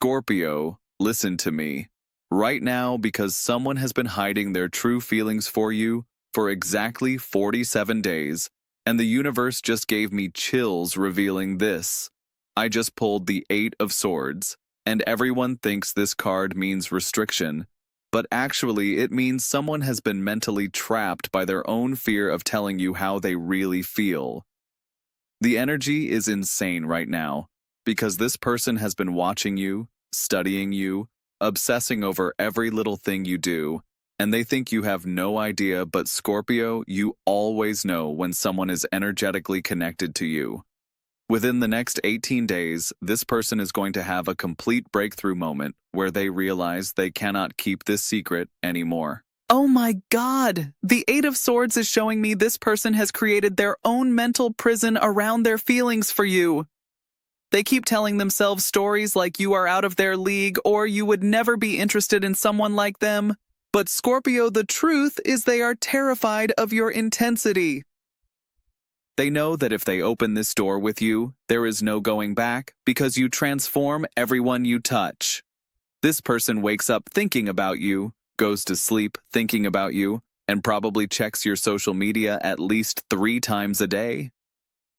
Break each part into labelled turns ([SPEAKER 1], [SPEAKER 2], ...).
[SPEAKER 1] Scorpio, listen to me. Right now, because someone has been hiding their true feelings for you for exactly 47 days, and the universe just gave me chills revealing this. I just pulled the Eight of Swords, and everyone thinks this card means restriction, but actually it means someone has been mentally trapped by their own fear of telling you how they really feel. The energy is insane right now, because this person has been watching you, studying you, obsessing over every little thing you do, and they think you have no idea, but Scorpio, you always know when someone is energetically connected to you. Within the next 18 days, this person is going to have a complete breakthrough moment where they realize they cannot keep this secret anymore. Oh my God! The Eight of Swords is showing me this person has created their own mental prison around their feelings for you. They keep telling themselves stories like you are out of their league or you would never be interested in someone like them. But Scorpio, the truth is they are terrified of your intensity. They know that if they open this door with you, there is no going back because you transform everyone you touch. This person wakes up thinking about you, goes to sleep thinking about you, and probably checks your social media at least 3 times a day.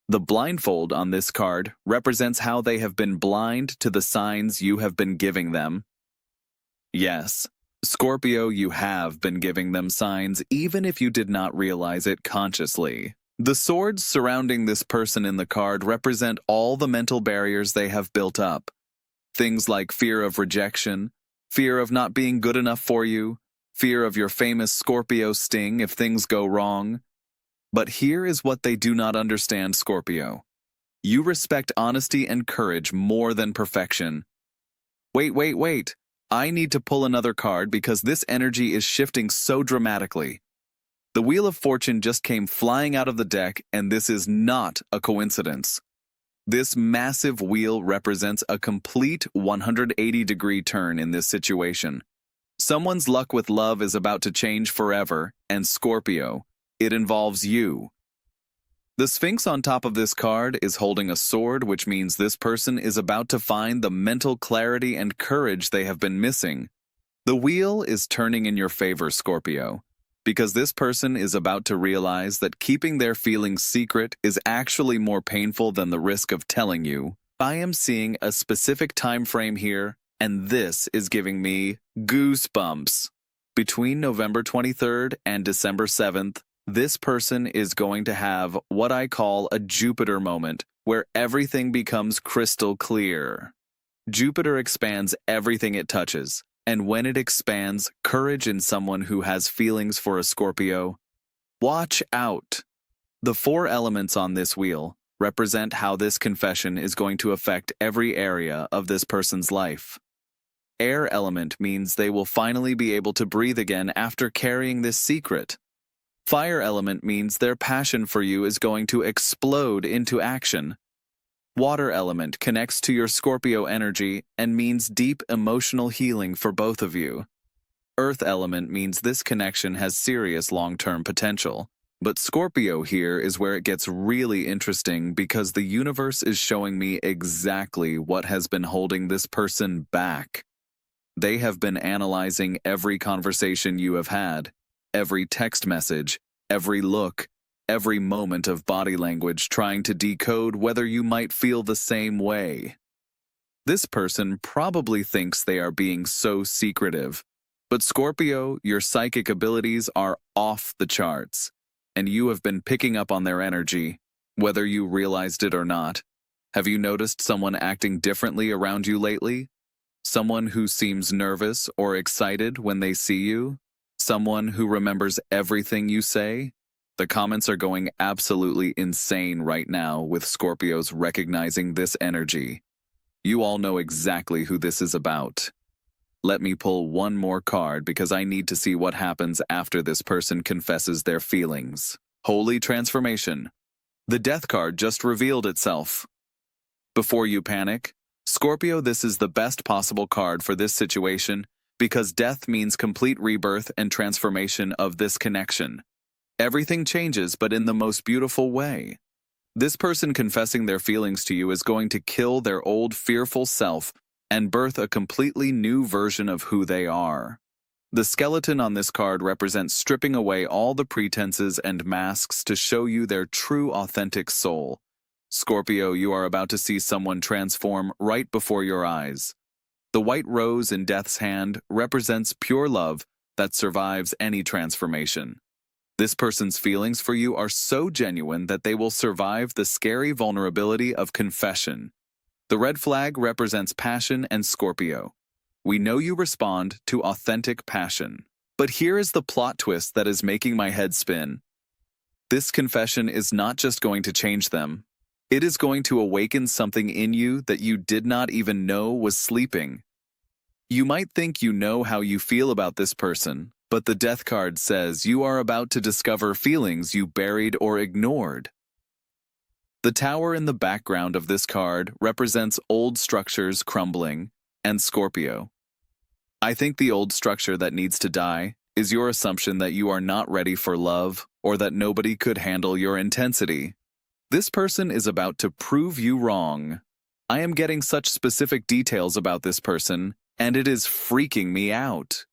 [SPEAKER 1] The blindfold on this card represents how they have been blind to the signs you have been giving them. Yes, Scorpio, you have been giving them signs even if you did not realize it consciously. The swords surrounding this person in the card represent all the mental barriers they have built up. Things like fear of rejection, fear of not being good enough for you, fear of your famous Scorpio sting if things go wrong. But here is what they do not understand, Scorpio. You respect honesty and courage more than perfection. Wait. I need to pull another card because this energy is shifting so dramatically. The Wheel of Fortune just came flying out of the deck, and this is not a coincidence. This massive wheel represents a complete 180-degree turn in this situation. Someone's luck with love is about to change forever, and Scorpio, it involves you. The Sphinx on top of this card is holding a sword, which means this person is about to find the mental clarity and courage they have been missing. The wheel is turning in your favor, Scorpio, because this person is about to realize that keeping their feelings secret is actually more painful than the risk of telling you. I am seeing a specific time frame here, and this is giving me goosebumps. Between November 23rd and December 7th, this person is going to have what I call a Jupiter moment, where everything becomes crystal clear. Jupiter expands everything it touches, and when it expands courage in someone who has feelings for a Scorpio, watch out. The 4 elements on this wheel represent how this confession is going to affect every area of this person's life. Air element means they will finally be able to breathe again after carrying this secret. Fire element means their passion for you is going to explode into action. Water element connects to your Scorpio energy and means deep emotional healing for both of you. Earth element means this connection has serious long-term potential. But Scorpio here is where it gets really interesting because the universe is showing me exactly what has been holding this person back. They have been analyzing every conversation you have had, every text message, every look, every moment of body language, trying to decode whether you might feel the same way. This person probably thinks they are being so secretive, but Scorpio, your psychic abilities are off the charts, and you have been picking up on their energy, whether you realized it or not. Have you noticed someone acting differently around you lately? Someone who seems nervous or excited when they see you? Someone who remembers everything you say? The comments are going absolutely insane right now with Scorpios recognizing this energy. You all know exactly who this is about. Let me pull one more card because I need to see what happens after this person confesses their feelings. Holy Transformation. The Death card just revealed itself. Before you panic, Scorpio, this is the best possible card for this situation because death means complete rebirth and transformation of this connection. Everything changes, but in the most beautiful way. This person confessing their feelings to you is going to kill their old fearful self and birth a completely new version of who they are. The skeleton on this card represents stripping away all the pretenses and masks to show you their true authentic soul. Scorpio, you are about to see someone transform right before your eyes. The white rose in Death's hand represents pure love that survives any transformation. This person's feelings for you are so genuine that they will survive the scary vulnerability of confession. The red flag represents passion and Scorpio. We know you respond to authentic passion. But here is the plot twist that is making my head spin. This confession is not just going to change them. It is going to awaken something in you that you did not even know was sleeping. You might think you know how you feel about this person, but the Death card says you are about to discover feelings you buried or ignored. The tower in the background of this card represents old structures crumbling and Scorpio. I think the old structure that needs to die is your assumption that you are not ready for love or that nobody could handle your intensity. This person is about to prove you wrong. I am getting such specific details about this person, and it is freaking me out.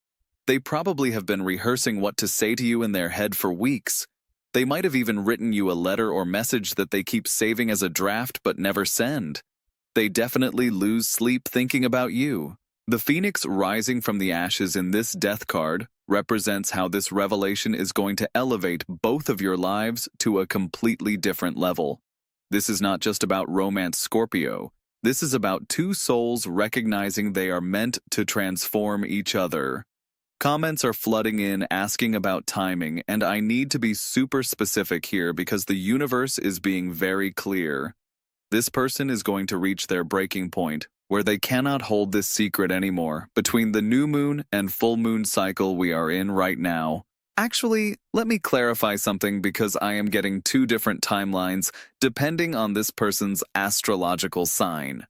[SPEAKER 1] They probably have been rehearsing what to say to you in their head for weeks. They might have even written you a letter or message that they keep saving as a draft but never send. They definitely lose sleep thinking about you. The phoenix rising from the ashes in this Death card represents how this revelation is going to elevate both of your lives to a completely different level. This is not just about romance, Scorpio. This is about two souls recognizing they are meant to transform each other. Comments are flooding in asking about timing, and I need to be super specific here because the universe is being very clear. This person is going to reach their breaking point, where they cannot hold this secret anymore, between the new moon and full moon cycle we are in right now. Actually, let me clarify something because I am getting two different timelines depending on this person's astrological sign.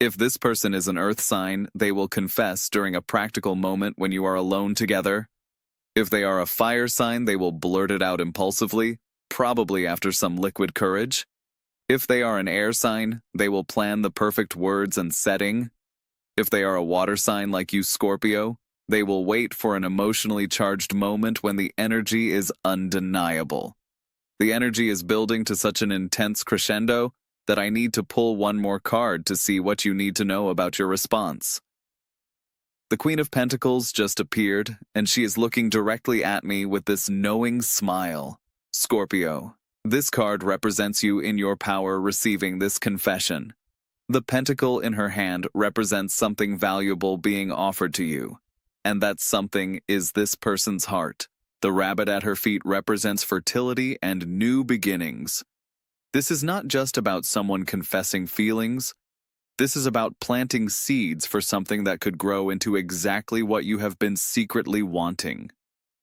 [SPEAKER 1] If this person is an earth sign, they will confess during a practical moment when you are alone together. If they are a fire sign, they will blurt it out impulsively, probably after some liquid courage. If they are an air sign, they will plan the perfect words and setting. If they are a water sign like you, Scorpio, they will wait for an emotionally charged moment when the energy is undeniable. The energy is building to such an intense crescendo that I need to pull one more card to see what you need to know about your response. The Queen of Pentacles just appeared, and she is looking directly at me with this knowing smile. Scorpio, this card represents you in your power receiving this confession. The pentacle in her hand represents something valuable being offered to you, and that something is this person's heart. The rabbit at her feet represents fertility and new beginnings. This is not just about someone confessing feelings. This is about planting seeds for something that could grow into exactly what you have been secretly wanting.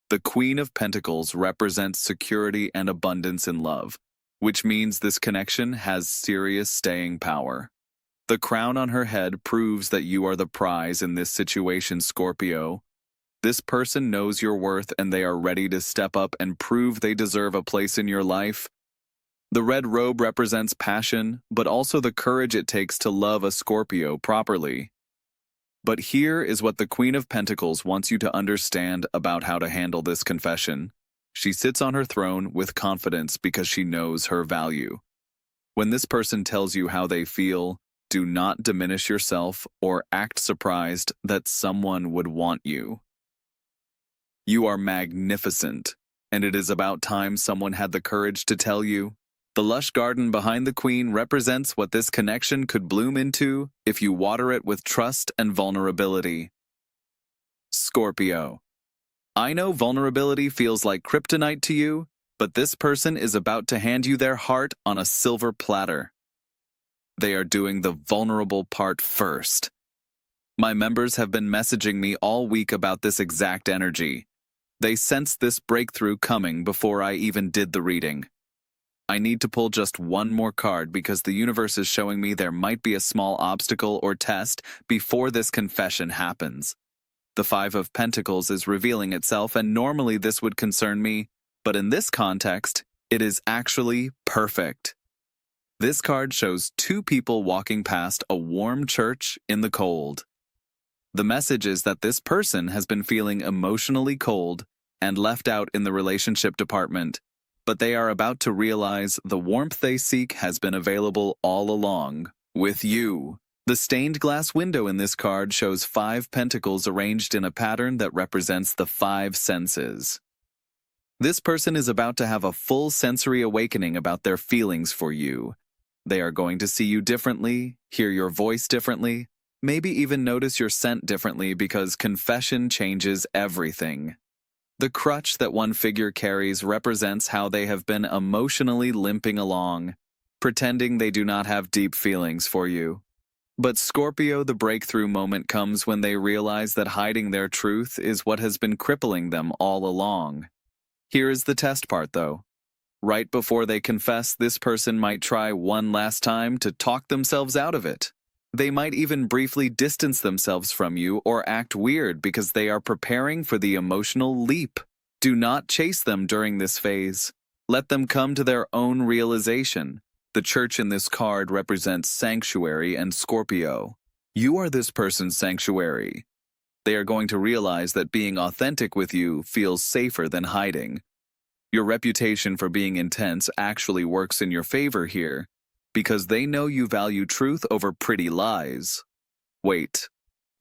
[SPEAKER 1] The Queen of Pentacles represents security and abundance in love, which means this connection has serious staying power. The crown on her head proves that you are the prize in this situation, Scorpio. This person knows your worth and they are ready to step up and prove they deserve a place in your life. The red robe represents passion, but also the courage it takes to love a Scorpio properly. But here is what the Queen of Pentacles wants you to understand about how to handle this confession. She sits on her throne with confidence because she knows her value. When this person tells you how they feel, do not diminish yourself or act surprised that someone would want you. You are magnificent, and it is about time someone had the courage to tell you. The lush garden behind the Queen represents what this connection could bloom into if you water it with trust and vulnerability. Scorpio, I know vulnerability feels like kryptonite to you, but this person is about to hand you their heart on a silver platter. They are doing the vulnerable part first. My members have been messaging me all week about this exact energy. They sensed this breakthrough coming before I even did the reading. I need to pull just one more card because the universe is showing me there might be a small obstacle or test before this confession happens. The Five of Pentacles is revealing itself, and normally this would concern me, but in this context, it is actually perfect. This card shows two people walking past a warm church in the cold. The message is that this person has been feeling emotionally cold and left out in the relationship department, but they are about to realize the warmth they seek has been available all along, with you. The stained glass window in this card shows 5 pentacles arranged in a pattern that represents the 5 senses. This person is about to have a full sensory awakening about their feelings for you. They are going to see you differently, hear your voice differently, maybe even notice your scent differently because confession changes everything. The crutch that one figure carries represents how they have been emotionally limping along, pretending they do not have deep feelings for you. But Scorpio, the breakthrough moment comes when they realize that hiding their truth is what has been crippling them all along. Here is the test part, though. Right before they confess, this person might try one last time to talk themselves out of it. They might even briefly distance themselves from you or act weird because they are preparing for the emotional leap. Do not chase them during this phase. Let them come to their own realization. The church in this card represents sanctuary and Scorpio. You are this person's sanctuary. They are going to realize that being authentic with you feels safer than hiding. Your reputation for being intense actually works in your favor here, because they know you value truth over pretty lies. Wait,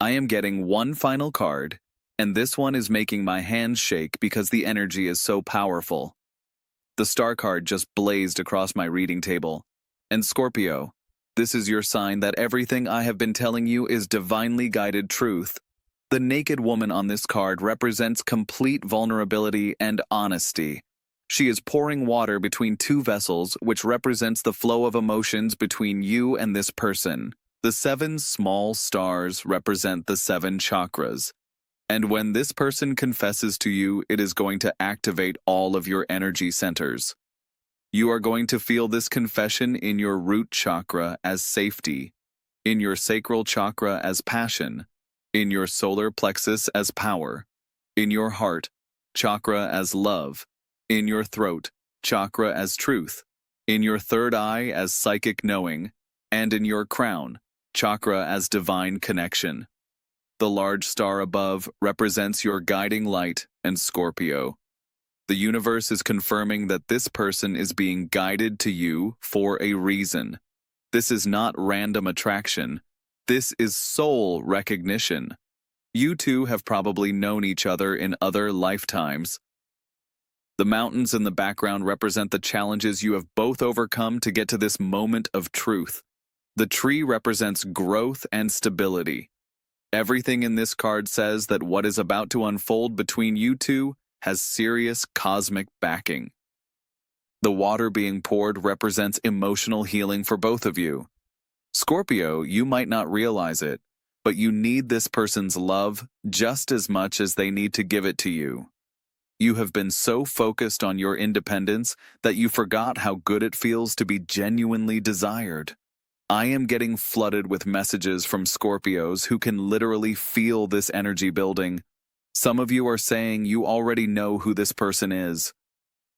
[SPEAKER 1] I am getting one final card, and this one is making my hands shake because the energy is so powerful. The star card just blazed across my reading table. And Scorpio, this is your sign that everything I have been telling you is divinely guided truth. The naked woman on this card represents complete vulnerability and honesty. She is pouring water between 2 vessels, which represents the flow of emotions between you and this person. The 7 small stars represent the 7 chakras. And when this person confesses to you, it is going to activate all of your energy centers. You are going to feel this confession in your root chakra as safety, in your sacral chakra as passion, in your solar plexus as power, in your heart chakra as love, in your throat chakra as truth, in your third eye as psychic knowing, and in your crown chakra as divine connection. The large star above represents your guiding light and Scorpio. The universe is confirming that this person is being guided to you for a reason. This is not random attraction. This is soul recognition. You two have probably known each other in other lifetimes. The mountains in the background represent the challenges you have both overcome to get to this moment of truth. The tree represents growth and stability. Everything in this card says that what is about to unfold between you two has serious cosmic backing. The water being poured represents emotional healing for both of you. Scorpio, you might not realize it, but you need this person's love just as much as they need to give it to you. You have been so focused on your independence that you forgot how good it feels to be genuinely desired. I am getting flooded with messages from Scorpios who can literally feel this energy building. Some of you are saying you already know who this person is.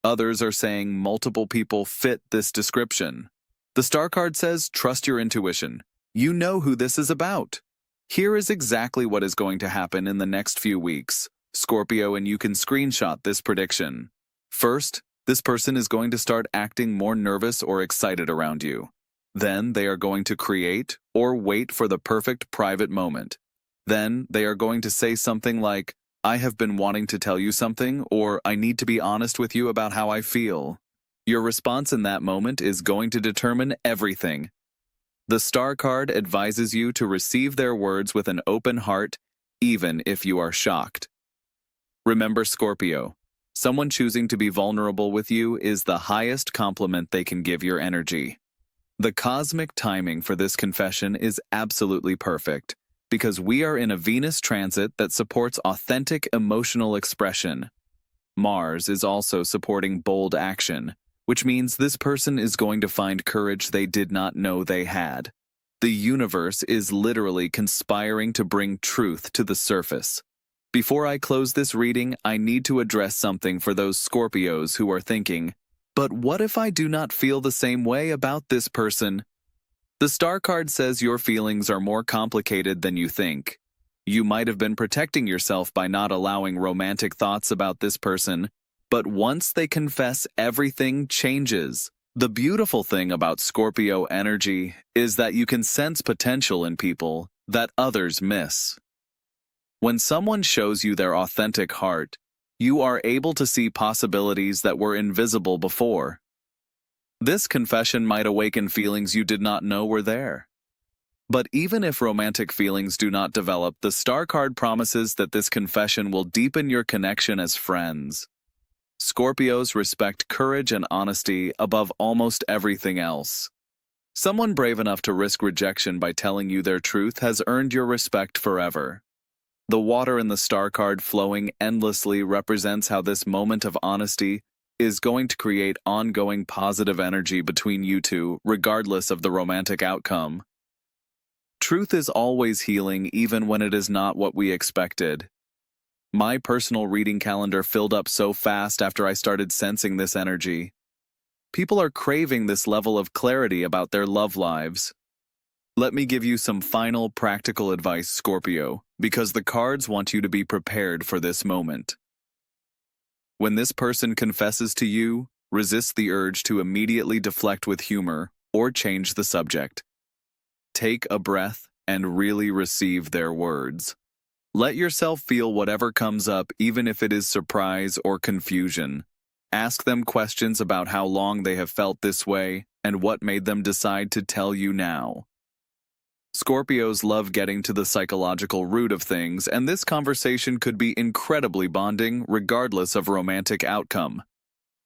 [SPEAKER 1] Others are saying multiple people fit this description. The star card says, trust your intuition. You know who this is about. Here is exactly what is going to happen in the next few weeks. Scorpio, and you can screenshot this prediction. First, this person is going to start acting more nervous or excited around you. Then they are going to create or wait for the perfect private moment. Then they are going to say something like, I have been wanting to tell you something, or I need to be honest with you about how I feel. Your response in that moment is going to determine everything. The star card advises you to receive their words with an open heart, even if you are shocked. Remember, Scorpio, someone choosing to be vulnerable with you is the highest compliment they can give your energy. The cosmic timing for this confession is absolutely perfect, because we are in a Venus transit that supports authentic emotional expression. Mars is also supporting bold action, which means this person is going to find courage they did not know they had. The universe is literally conspiring to bring truth to the surface. Before I close this reading, I need to address something for those Scorpios who are thinking, But what if I do not feel the same way about this person? The star card says your feelings are more complicated than you think. You might have been protecting yourself by not allowing romantic thoughts about this person, but once they confess, everything changes. The beautiful thing about Scorpio energy is that you can sense potential in people that others miss. When someone shows you their authentic heart, you are able to see possibilities that were invisible before. This confession might awaken feelings you did not know were there. But even if romantic feelings do not develop, the star card promises that this confession will deepen your connection as friends. Scorpios respect courage and honesty above almost everything else. Someone brave enough to risk rejection by telling you their truth has earned your respect forever. The water in the star card flowing endlessly represents how this moment of honesty is going to create ongoing positive energy between you two, regardless of the romantic outcome. Truth is always healing, even when it is not what we expected. My personal reading calendar filled up so fast after I started sensing this energy. People are craving this level of clarity about their love lives. Let me give you some final practical advice, Scorpio, because the cards want you to be prepared for this moment. When this person confesses to you, resist the urge to immediately deflect with humor or change the subject. Take a breath and really receive their words. Let yourself feel whatever comes up, even if it is surprise or confusion. Ask them questions about how long they have felt this way and what made them decide to tell you now. Scorpios love getting to the psychological root of things, and this conversation could be incredibly bonding regardless of romantic outcome.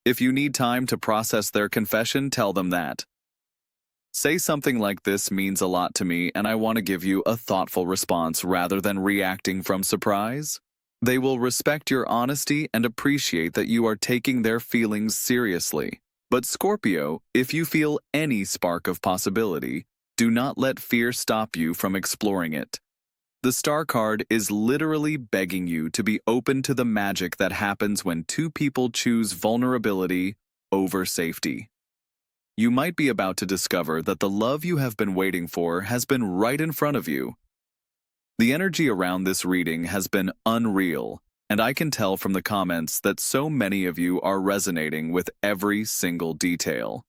[SPEAKER 1] If you need time to process their confession, tell them that. Say something like, "This means a lot to me, and I want to give you a thoughtful response," rather than reacting from surprise. They will respect your honesty and appreciate that you are taking their feelings seriously. But Scorpio, if you feel any spark of possibility, do not let fear stop you from exploring it. The star card is literally begging you to be open to the magic that happens when two people choose vulnerability over safety. You might be about to discover that the love you have been waiting for has been right in front of you. The energy around this reading has been unreal, and I can tell from the comments that so many of you are resonating with every single detail.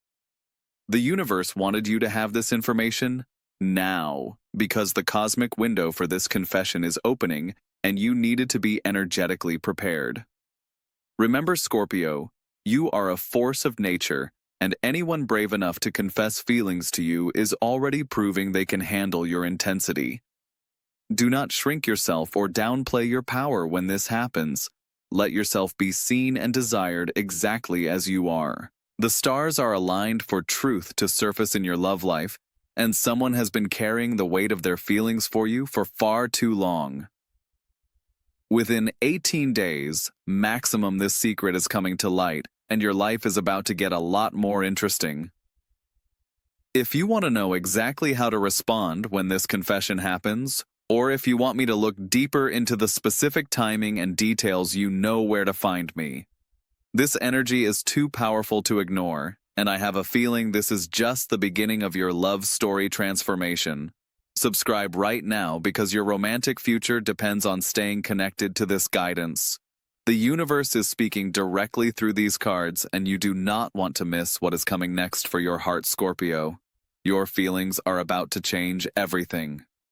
[SPEAKER 1] The universe wanted you to have this information now, because the cosmic window for this confession is opening, and you needed to be energetically prepared. Remember, Scorpio, you are a force of nature, and anyone brave enough to confess feelings to you is already proving they can handle your intensity. Do not shrink yourself or downplay your power when this happens. Let yourself be seen and desired exactly as you are. The stars are aligned for truth to surface in your love life, and someone has been carrying the weight of their feelings for you for far too long. Within 18 days, maximum, this secret is coming to light, and your life is about to get a lot more interesting. If you want to know exactly how to respond when this confession happens, or if you want me to look deeper into the specific timing and details, you know where to find me. This energy is too powerful to ignore, and I have a feeling this is just the beginning of your love story transformation. Subscribe right now, because your romantic future depends on staying connected to this guidance. The universe is speaking directly through these cards, and you do not want to miss what is coming next for your heart, Scorpio. Your feelings are about to change everything.